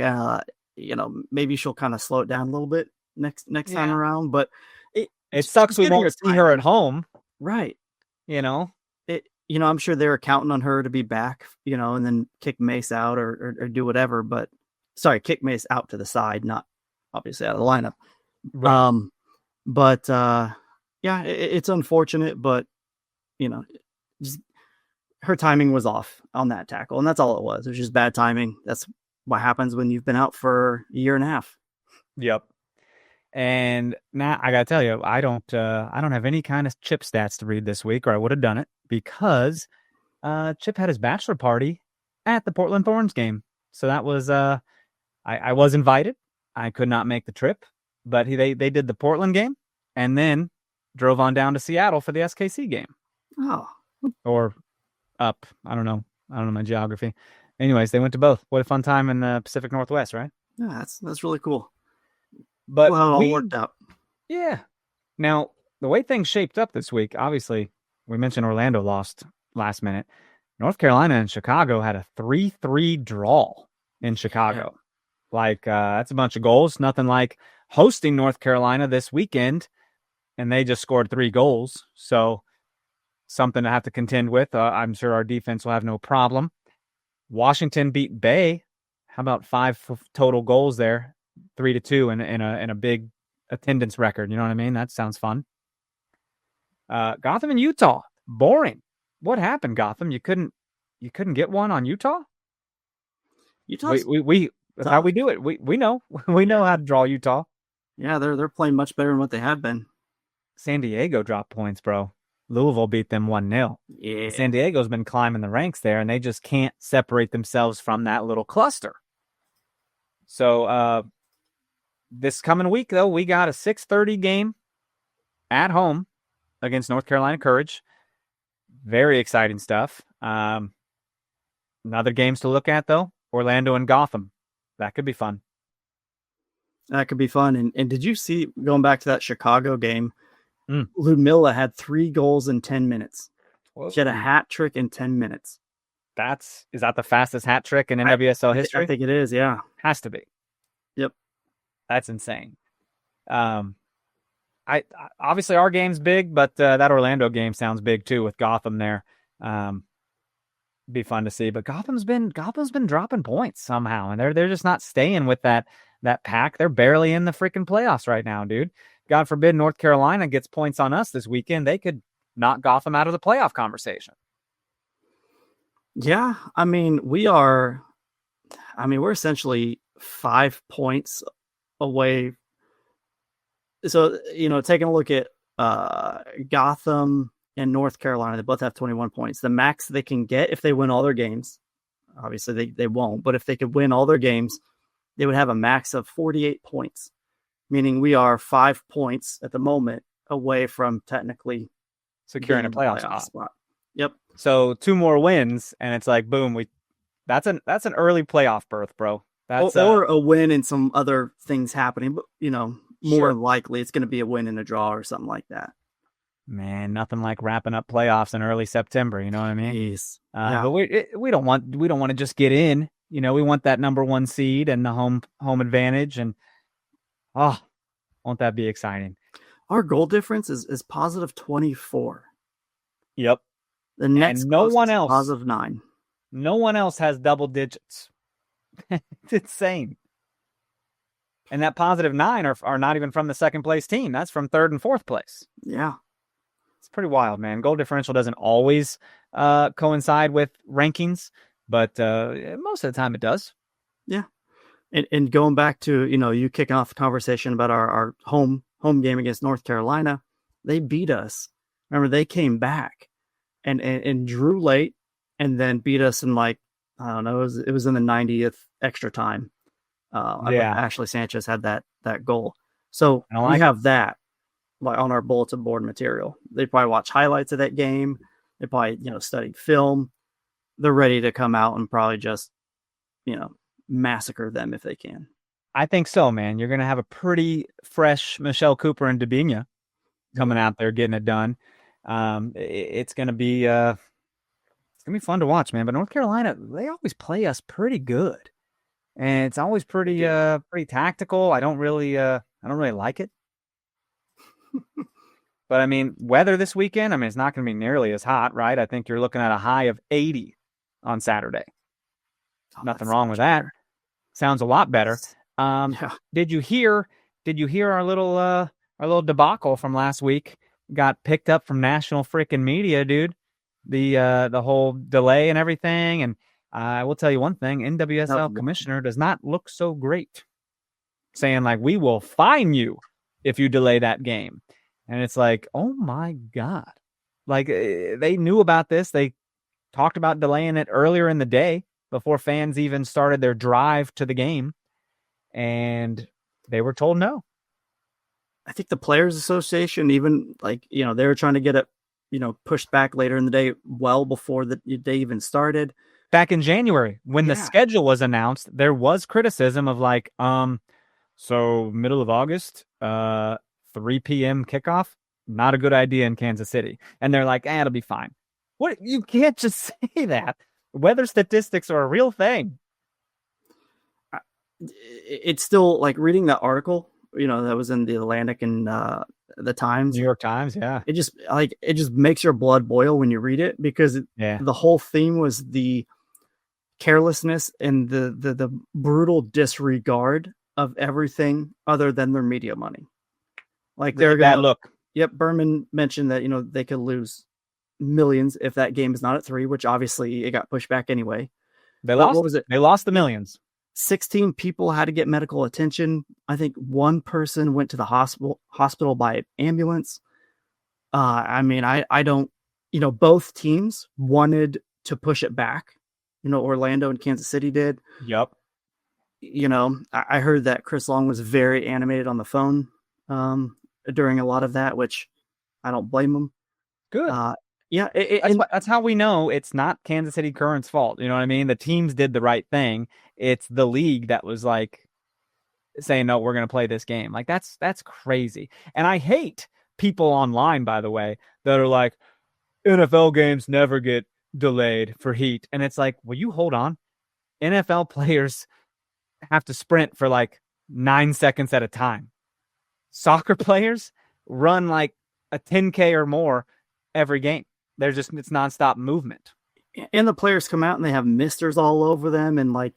Maybe she'll kind of slow it down a little bit next time around. But it sucks we won't see her at home. Right. I'm sure they were counting on her to be back, and then kick Mace out or do whatever. But kick Mace out to the side, not obviously out of the lineup. Right. It's unfortunate, but just her timing was off on that tackle, and that's all it was. It was just bad timing. That's what happens when you've been out for a year and a half. Yep. And now I gotta tell you, I don't have any kind of Chip stats to read this week, or I would have done it, because Chip had his bachelor party at the Portland Thorns game. So that was I was invited. I could not make the trip, but they did the Portland game and then drove on down to Seattle for the SKC game. Oh. Or up. I don't know my geography. Anyways, they went to both. What a fun time in the Pacific Northwest, right? Yeah, that's really cool. But it all worked out. Yeah. Now, the way things shaped up this week, obviously, we mentioned Orlando lost last minute. North Carolina and Chicago had a 3-3 draw in Chicago. Yeah. That's a bunch of goals. Nothing like hosting North Carolina this weekend, and they just scored 3 goals. So something to have to contend with. I'm sure our defense will have no problem. Washington beat Bay. How about 5 total goals there? 3-2 in a big attendance record. You know what I mean? That sounds fun. Gotham and Utah. Boring. What happened, Gotham? You couldn't get one on Utah? That's how we do it. We know. We know how to draw Utah. Yeah, they're playing much better than what they have been. San Diego dropped points, bro. Louisville beat them 1-0. Yeah. San Diego's been climbing the ranks there, and they just can't separate themselves from that little cluster. So this coming week, though, we got a 6:30 game at home against North Carolina Courage. Very exciting stuff. Another games to look at, though, Orlando and Gotham. That could be fun. That could be fun. And did you see, going back to that Chicago game, Ludmilla had 3 goals in 10 minutes. Whoa. She had a hat trick in 10 minutes. Is that the fastest hat trick in NWSL history? I think it is, yeah. Has to be. Yep. That's insane. Obviously our game's big, but that Orlando game sounds big too with Gotham there. Be fun to see. But Gotham's been dropping points somehow, and they're just not staying with that pack. They're barely in the freaking playoffs right now, dude. God forbid North Carolina gets points on us this weekend. They could knock Gotham out of the playoff conversation. Yeah, we're essentially 5 points away. So, taking a look at Gotham and North Carolina, they both have 21 points. The max they can get if they win all their games, obviously they won't, but if they could win all their games, they would have a max of 48 points, meaning we are 5 points at the moment away from technically securing a playoff spot. Yep. So 2 more wins, and it's like, boom, that's an early playoff berth, bro. That's or a win and some other things happening, but more likely it's going to be a win and a draw or something like that. Man, nothing like wrapping up playoffs in early September. You know what I mean? Jeez. But we don't want to just get in. We want that number 1 seed and the home advantage, and won't that be exciting? Our goal difference is positive 24. Yep. The next no one else positive 9. No one else has double digits. It's insane. And that positive 9 are not even from the second place team. That's from third and fourth place. Yeah. It's pretty wild, man. Goal differential doesn't always coincide with rankings, but most of the time it does. Yeah. And going back to, you kicking off the conversation about our home game against North Carolina, they beat us. Remember, they came back and drew late and then beat us in I don't know, it was in the 90th extra time. Ashley Sanchez had that goal. So we have that on our bulletin board material. They probably watch highlights of that game. They probably, studied film. They're ready to come out and probably just, massacre them if they can. I think so, man. You're going to have a pretty fresh Michelle Cooper and Debinha coming out there getting it done. It's going to be fun to watch, man. But North Carolina, they always play us pretty good, and it's always pretty tactical. I don't really like it. But I mean, weather this weekend, it's not going to be nearly as hot, right? I think you're looking at a high of 80 on Saturday. Nothing wrong with that. Sounds a lot better. Yeah. Did you hear our little debacle from last week? Got picked up from national freaking media, dude. The whole delay and everything. And I will tell you one thing: NWSL commissioner does not look so great, saying we will fine you if you delay that game. And it's oh my God, they knew about this. They talked about delaying it earlier in the day before fans even started their drive to the game, and they were told no. I think the Players Association even they were trying to get it, pushed back later in the day, well before the day even started. Back in January, when the schedule was announced, there was criticism of so middle of August, 3 p.m. kickoff, not a good idea in Kansas City. And they're it'll be fine. What? You can't just say that. Weather statistics are a real thing. It's still reading that article, that was in the Atlantic and the Times, New York Times. Yeah. It just makes your blood boil when you read it, because the whole theme was the carelessness and the brutal disregard of everything other than their media money. They're going to look. Yep. Berman mentioned that, they could lose millions if that game is not at 3, which obviously it got pushed back anyway. They lost. What was it? They lost the millions. 16 people had to get medical attention. I think one person went to the hospital by ambulance. I don't, both teams wanted to push it back. Orlando and Kansas City did. Yep. I heard that Chris Long was very animated on the phone during a lot of that, which I don't blame him. Good. That's how we know it's not Kansas City Current's fault. You know what I mean? The teams did the right thing. It's the league that was saying, no, we're going to play this game. That's crazy. And I hate people online, by the way, that are NFL games never get delayed for heat. And it's will you hold on? NFL players have to sprint for 9 seconds at a time. Soccer players run a 10K or more every game. It's nonstop movement. And the players come out and they have misters all over them. And and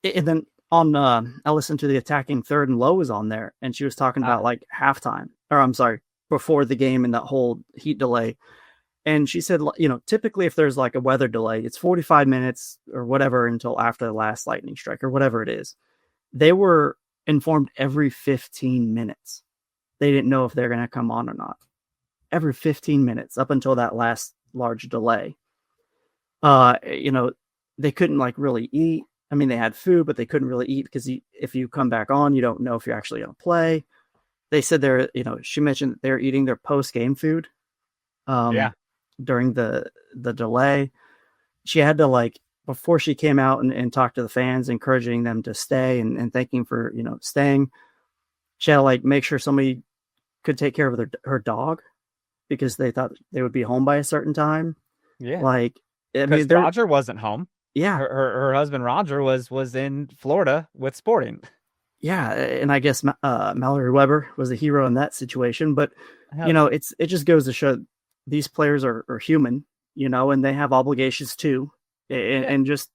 then on, I listened to the Attacking Third and Low was on there, and she was talking about halftime, or I'm sorry, before the game and that whole heat delay. And she said, typically if there's a weather delay, it's 45 minutes or whatever until after the last lightning strike or whatever it is. They were informed every 15 minutes. They didn't know if they're going to come on or not. Every 15 minutes up until that last large delay. They couldn't really eat. They had food, but they couldn't really eat because if you come back on, you don't know if you're actually going to play. They said she mentioned that they're eating their post-game food. During the delay. She had to before she came out and talked to the fans, encouraging them to stay and thanking for, staying. She had to make sure somebody could take care of her dog, because they thought they would be home by a certain time. Yeah. Roger wasn't home. Yeah. Her husband, Roger, was in Florida with Sporting. Yeah. And I guess Mallory Weber was a hero in that situation. But, it just goes to show these players are human, and they have obligations too. And just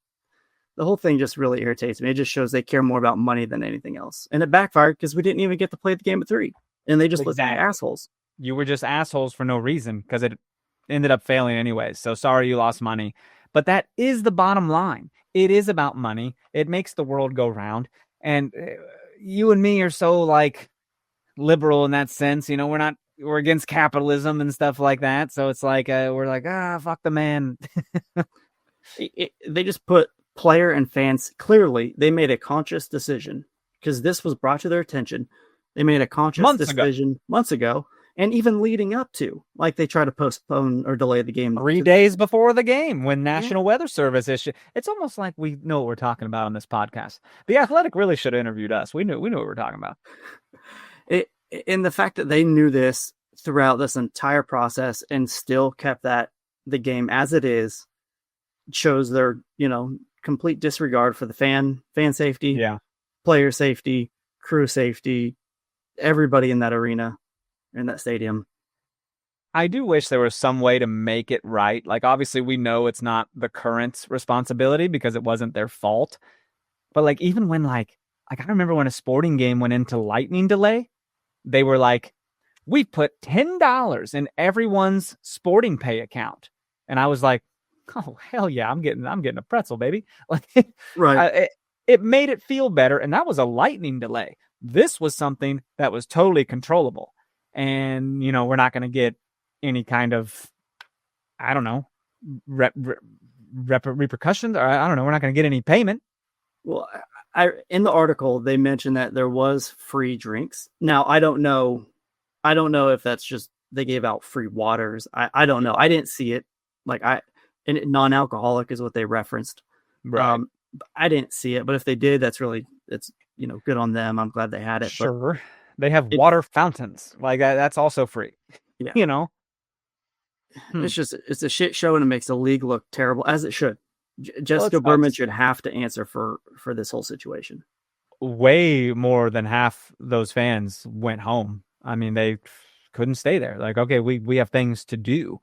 the whole thing just really irritates me. It just shows they care more about money than anything else. And it backfired because we didn't even get to play the game at 3. And they just looked like assholes. You were just assholes for no reason because it ended up failing anyways. So sorry you lost money. But that is the bottom line. It is about money. It makes the world go round. And you and me are so like liberal in that sense. You know, we're against capitalism and stuff like that. So it's like, we're like, fuck the man. They just put player and fans, clearly they made a conscious decision because this was brought to their attention. They made a conscious decision months ago, and even leading up to, like they try to postpone or delay the game 3 days before the game when National Weather Service issued. It's almost like we know what we're talking about on this podcast. The Athletic really should have interviewed us. We knew what we were talking about. In the fact that they knew this throughout this entire process and still kept the game as it is, shows their, complete disregard for the fan safety, player safety, crew safety, everybody in that arena, in that stadium. I do wish there was some way to make it right. Like, obviously we know it's not the current responsibility because it wasn't their fault. But like, even when I remember when a sporting game went into lightning delay, they were like, we put $10 in everyone's sporting pay account. And I was like, oh, hell yeah, I'm getting a pretzel, baby. Like, right. It made it feel better. And that was a lightning delay. This was something that was totally controllable. And, we're not going to get any kind of, I don't know, repercussions. Or I don't know. We're not going to get any payment. Well, in the article, they mentioned that there was free drinks. Now, I don't know if that's just they gave out free waters. I don't know. I didn't see it. And non-alcoholic is what they referenced. Right. I didn't see it, but if they did, it's good on them. I'm glad they had it. Sure. They have water fountains like that. That's also free. Yeah. It's a shit show, and it makes the league look terrible, as it should. Jessica Berman should have to answer for this whole situation. Way more than half those fans went home. I mean, they couldn't stay there. Like, okay, we have things to do.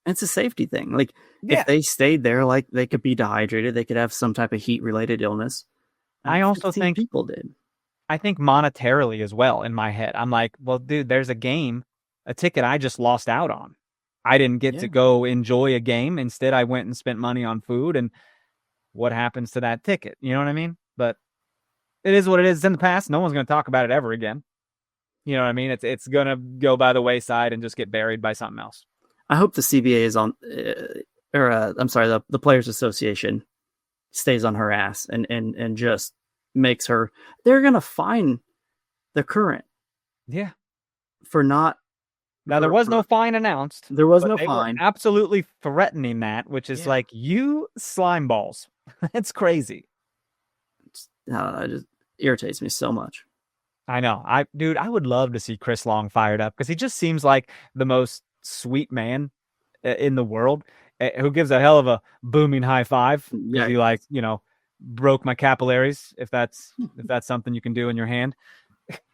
It's a safety thing. Like, if they stayed there, like, they could be dehydrated. They could have some type of heat-related illness. I also think people did. I think monetarily as well in my head. I'm like, well, dude, there's a ticket I just lost out on. I didn't get to go enjoy a game. Instead, I went and spent money on food. And what happens to that ticket? You know what I mean? But it is what it is. It's in the past. No one's going to talk about it ever again. You know what I mean? It's going to go by the wayside and just get buried by something else. I hope the CBA is on, the Players Association stays on her ass and just makes her. They're going to fine the Current. Yeah. For not. Now, there was no fine announced. There was no fine. Were absolutely threatening that, which is like, you slime balls. That's crazy. It just irritates me so much. I know. I would love to see Chris Long fired up because he just seems like the most sweet man in the world who gives a hell of a booming high five. Yeah. He broke my capillaries, if that's something you can do in your hand.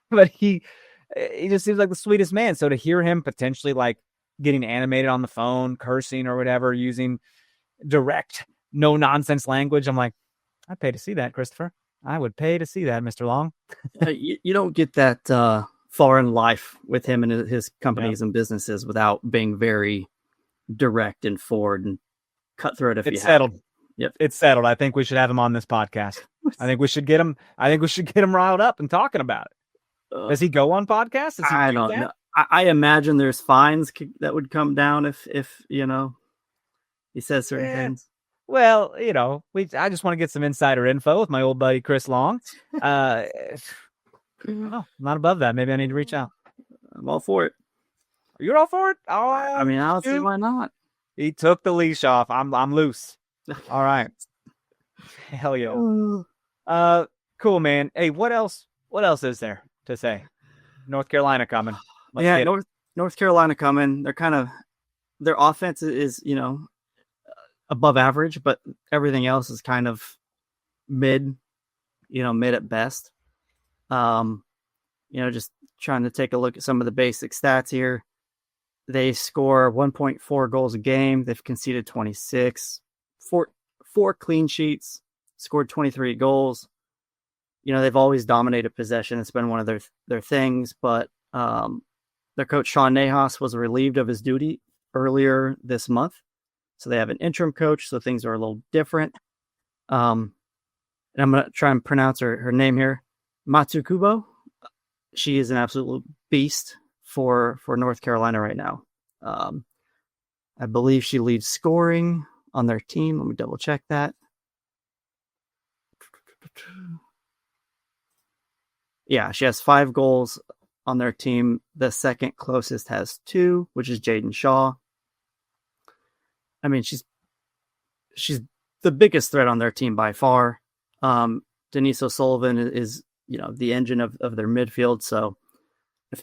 But he just seems like the sweetest man. So to hear him potentially like getting animated on the phone, cursing or whatever, using direct, no nonsense language, I'm like, I'd pay to see that, Christopher. I would pay to see that, Mr. Long. You don't get that far in life with him and his companies and businesses without being very direct and forward and cutthroat. It's settled. Yep, it's settled. I think we should have him on this podcast. I think we should get him riled up and talking about it. Does he go on podcasts? I don't know. I imagine there's fines that would come down if he says certain things. Well, I just want to get some insider info with my old buddy Chris Long. Not above that. Maybe I need to reach out. I'm all for it. You're all for it? Oh, I mean, I don't see why not. He took the leash off. I'm loose. All right. Hell yeah. Cool, man. Hey, what else is there to say? North Carolina coming. North Carolina coming. They're their offense is, above average, but everything else is kind of mid at best. Just trying to take a look at some of the basic stats here. They score 1.4 goals a game. They've conceded 26, 4 clean sheets, scored 23 goals. They've always dominated possession. It's been one of their things, but their coach, Sean Nahas, was relieved of his duty earlier this month. So they have an interim coach, so things are a little different. And I'm going to try and pronounce her name here. Matsukubo. She is an absolute beast for North Carolina right now. I believe she leads scoring on their team. Let me double check that. Yeah, she has 5 goals on their team. The second closest has 2, which is Jaden Shaw. I mean, she's the biggest threat on their team by far. Denise O'Sullivan is the engine of their midfield. So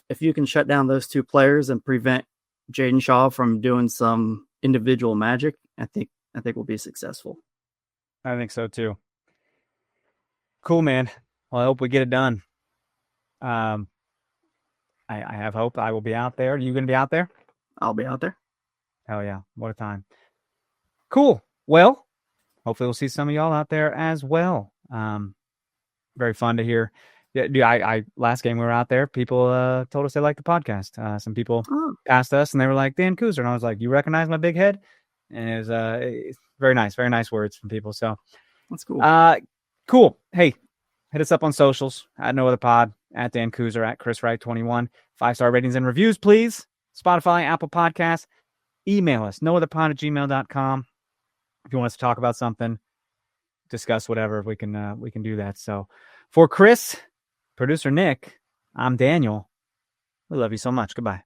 if you can shut down those 2 players and prevent Jaden Shaw from doing some individual magic, I think we'll be successful. I think so too. Cool, man. Well, I hope we get it done. I have hope. I will be out there. Are you going to be out there? I'll be out there. Hell yeah. What a time. Cool. Well, hopefully we'll see some of y'all out there as well. Very fun to hear. Yeah, dude, I last game we were out there, people told us they liked the podcast. Some people asked us and they were like, Dan Kooser. And I was like, you recognize my big head? And it was very nice words from people. So that's cool. Cool. Hey, hit us up on socials at No Other Pod, at Dan Kooser, at Chris Wright 21. 5-star ratings and reviews, please. Spotify, Apple Podcasts. Email us, nootherpod@gmail.com. If you want us to talk about something, discuss whatever, we can do that. So for Chris, producer Nick, I'm Daniel. We love you so much. Goodbye.